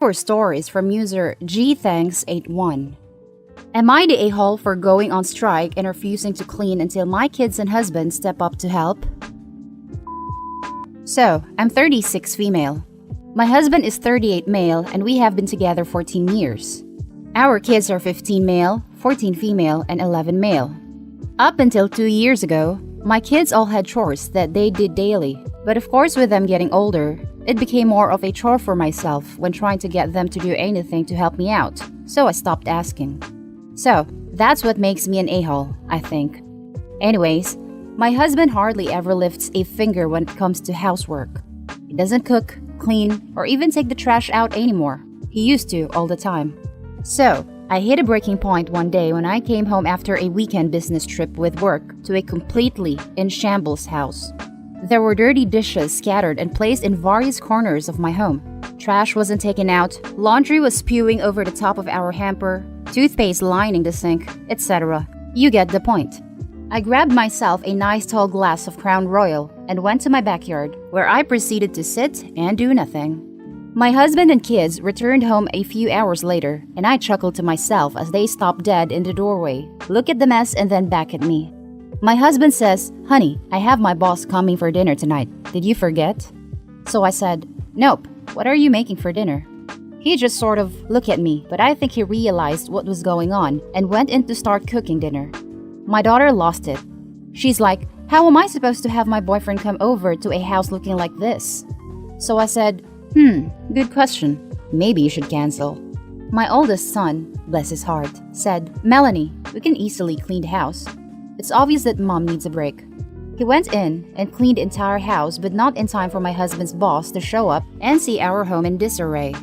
For stories from user gthanks81. Am I the a-hole for going on strike and refusing to clean until my kids and husband step up to help? So, I'm 36 female. My husband is 38 male and we have been together 14 years. Our kids are 15 male, 14 female, and 11 male. Up until 2 years ago, my kids all had chores that they did daily. But of course with them getting older, it became more of a chore for myself when trying to get them to do anything to help me out, so I stopped asking. So, that's what makes me an a-hole, I think. Anyways, my husband hardly ever lifts a finger when it comes to housework. He doesn't cook, clean, or even take the trash out anymore. He used to all the time. So, I hit a breaking point one day when I came home after a weekend business trip with work to a completely in shambles house. There were dirty dishes scattered and placed in various corners of my home. Trash wasn't taken out, laundry was spewing over the top of our hamper, toothpaste lining the sink, etc. You get the point. I grabbed myself a nice tall glass of Crown Royal and went to my backyard, where I proceeded to sit and do nothing. My husband and kids returned home a few hours later, and I chuckled to myself as they stopped dead in the doorway, look at the mess and then back at me. My husband says, "Honey, I have my boss coming for dinner tonight. Did you forget?" So I said, "Nope. What are you making for dinner?" He just sort of looked at me, but I think he realized what was going on and went in to start cooking dinner. My daughter lost it. She's like, "How am I supposed to have my boyfriend come over to a house looking like this?" So I said, good question. Maybe you should cancel." My oldest son, bless his heart, said, "Melanie, we can easily clean the house. It's obvious that mom needs a break." He went in and cleaned the entire house, but not in time for my husband's boss to show up and see our home in disarray.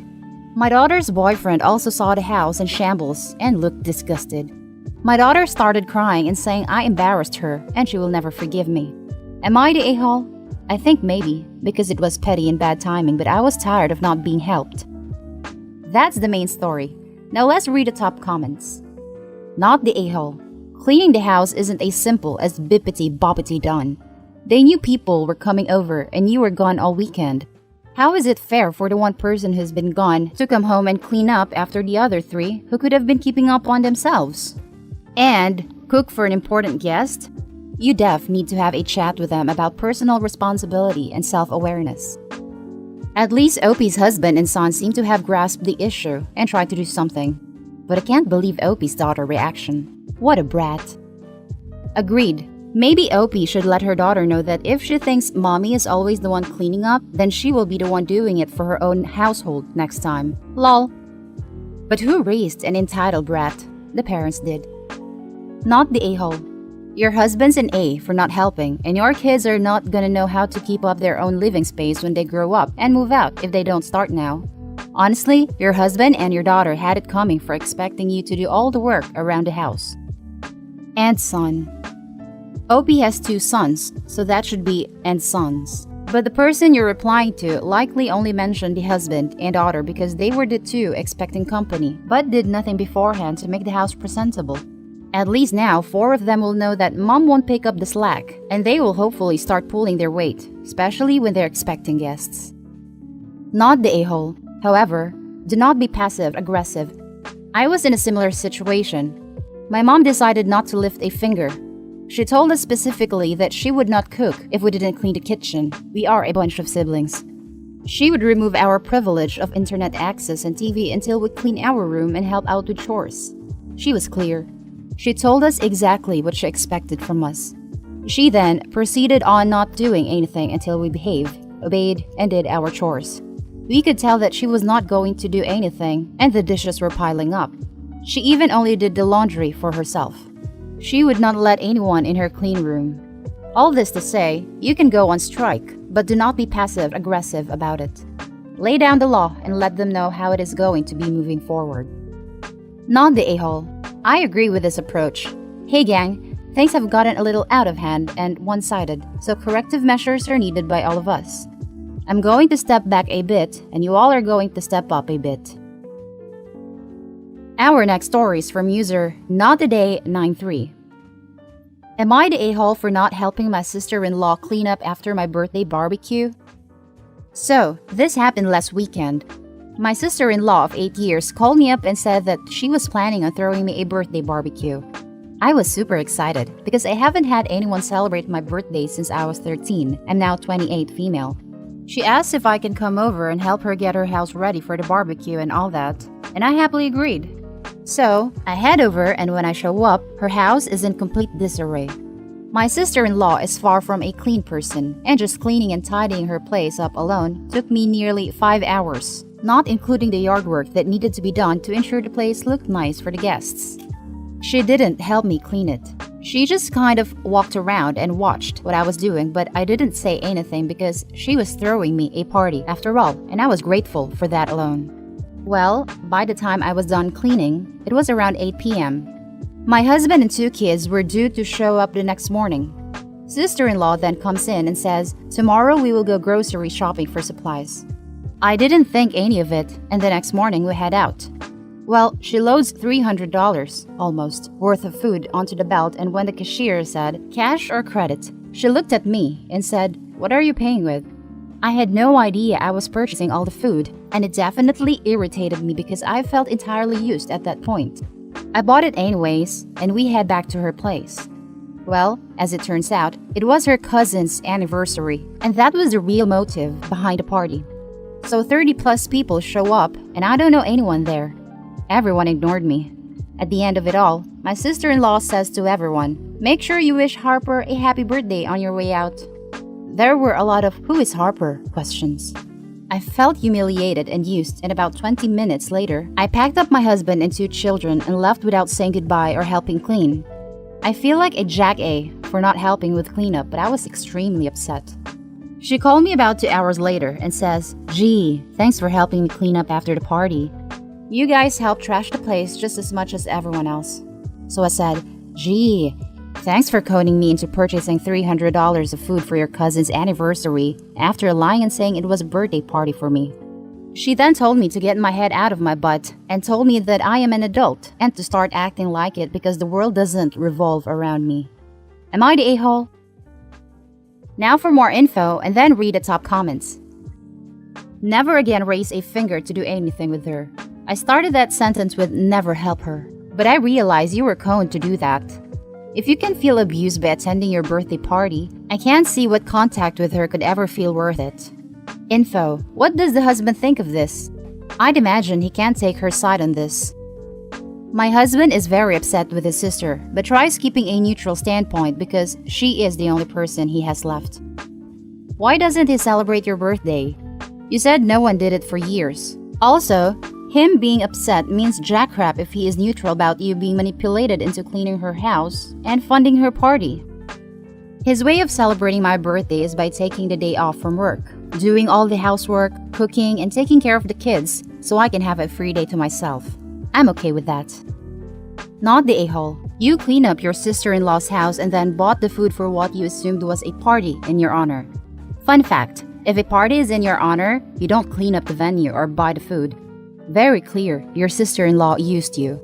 My daughter's boyfriend also saw the house in shambles and looked disgusted. My daughter started crying and saying I embarrassed her and she will never forgive me. Am I the a-hole? I think maybe, because it was petty and bad timing, but I was tired of not being helped. That's the main story. Now let's read the top comments. Not the a-hole. Cleaning the house isn't as simple as bippity-boppity done. They knew people were coming over and you were gone all weekend. How is it fair for the one person who's been gone to come home and clean up after the other three who could have been keeping up on themselves? And cook for an important guest? You def need to have a chat with them about personal responsibility and self-awareness. At least Opie's husband and son seem to have grasped the issue and tried to do something. But I can't believe Opie's daughter's reaction. What a brat. Agreed. Maybe Opie should let her daughter know that if she thinks mommy is always the one cleaning up, then she will be the one doing it for her own household next time. Lol. But who raised an entitled brat? The parents did. Not the a-hole. Your husband's an A for not helping, and your kids are not gonna know how to keep up their own living space when they grow up and move out if they don't start now. Honestly, your husband and your daughter had it coming for expecting you to do all the work around the house. And son. Opie has 2 sons, so that should be and sons. But the person you're replying to likely only mentioned the husband and daughter because they were the 2 expecting company, but did nothing beforehand to make the house presentable. At least now, 4 of them will know that mom won't pick up the slack, and they will hopefully start pulling their weight, especially when they're expecting guests. Not the a-hole. However, do not be passive-aggressive. I was in a similar situation. My mom decided not to lift a finger. She told us specifically that she would not cook if we didn't clean the kitchen. We are a bunch of siblings. She would remove our privilege of internet access and TV until we clean our room and help out with chores. She was clear. She told us exactly what she expected from us. She then proceeded on not doing anything until we behaved, obeyed, and did our chores. We could tell that she was not going to do anything, and the dishes were piling up. She even only did the laundry for herself. She would not let anyone in her clean room. All this to say, you can go on strike, but do not be passive-aggressive about it. Lay down the law and let them know how it is going to be moving forward. Not the a-hole. I agree with this approach. Hey gang, things have gotten a little out of hand and one-sided, so corrective measures are needed by all of us. I'm going to step back a bit, and you all are going to step up a bit. Our next story is from user NotTheDay93. Am I the a-hole for not helping my sister-in-law clean up after my birthday barbecue? So, this happened last weekend. My sister-in-law of 8 years called me up and said that she was planning on throwing me a birthday barbecue. I was super excited because I haven't had anyone celebrate my birthday since I was 13. I'm now 28 female. She asked if I can come over and help her get her house ready for the barbecue and all that, and I happily agreed. So, I head over, and when I show up, her house is in complete disarray. My sister-in-law is far from a clean person, and just cleaning and tidying her place up alone took me nearly 5 hours, not including the yard work that needed to be done to ensure the place looked nice for the guests. She didn't help me clean it. She just kind of walked around and watched what I was doing, but I didn't say anything because she was throwing me a party after all, and I was grateful for that alone. Well, by the time I was done cleaning, it was around 8 p.m. My husband and 2 kids were due to show up the next morning. Sister-in-law then comes in and says, "Tomorrow we will go grocery shopping for supplies." I didn't think any of it, and the next morning we head out. Well, she loads $300, almost, worth of food onto the belt, and when the cashier said, "Cash or credit?" she looked at me and said, "What are you paying with?" I had no idea I was purchasing all the food, and it definitely irritated me because I felt entirely used at that point. I bought it anyways, and we head back to her place. Well, as it turns out, it was her cousin's anniversary, and that was the real motive behind the party. So 30 plus people show up, and I don't know anyone there. Everyone ignored me. At the end of it all, my sister-in-law says to everyone, "Make sure you wish Harper a happy birthday on your way out." There were a lot of "Who is Harper?" questions. I felt humiliated and used, and about 20 minutes later, I packed up my husband and 2 children and left without saying goodbye or helping clean. I feel like a jack-A for not helping with cleanup, but I was extremely upset. She called me about 2 hours later and says, "Gee, thanks for helping me clean up after the party. You guys helped trash the place just as much as everyone else." So I said, "Gee, thanks for coning me into purchasing $300 of food for your cousin's anniversary after lying and saying it was a birthday party for me." She then told me to get my head out of my butt and told me that I am an adult and to start acting like it because the world doesn't revolve around me. Am I the a-hole? Now for more info and then read the top comments. Never again raise a finger to do anything with her. I started that sentence with "never help her," but I realized you were coned to do that. If you can feel abused by attending your birthday party, I can't see what contact with her could ever feel worth it. Info: what does the husband think of this? I'd imagine he can't take her side on this. My husband is very upset with his sister, but tries keeping a neutral standpoint because she is the only person he has left. Why doesn't he celebrate your birthday? You said no one did it for years. Also, him being upset means jackrap if he is neutral about you being manipulated into cleaning her house and funding her party. His way of celebrating my birthday is by taking the day off from work, doing all the housework, cooking, and taking care of the kids so I can have a free day to myself. I'm okay with that. Not the a-hole. You clean up your sister-in-law's house and then bought the food for what you assumed was a party in your honor. Fun fact, if a party is in your honor, you don't clean up the venue or buy the food. Very clear, your sister-in-law used you.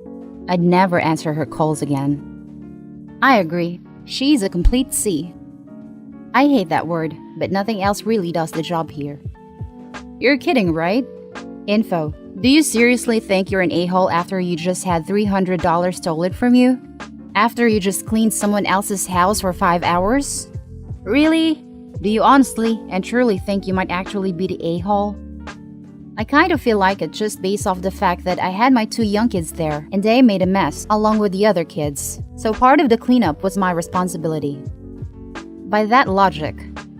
I'd never answer her calls again. I agree, she's a complete C. I hate that word, but nothing else really does the job here. You're kidding, right? Info: do you seriously think you're an a-hole after you just had $300 stolen from you? After you just cleaned someone else's house for 5 hours? Really? Do you honestly and truly think you might actually be the a-hole? I kind of feel like it just based off the fact that I had my 2 young kids there and they made a mess along with the other kids, so part of the cleanup was my responsibility. By that logic,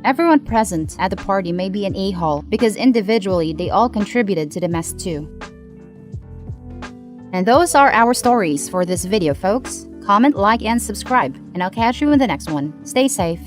everyone present at the party may be an a-hole because individually they all contributed to the mess too. And those are our stories for this video, folks. Comment, like, and subscribe, and I'll catch you in the next one. Stay safe.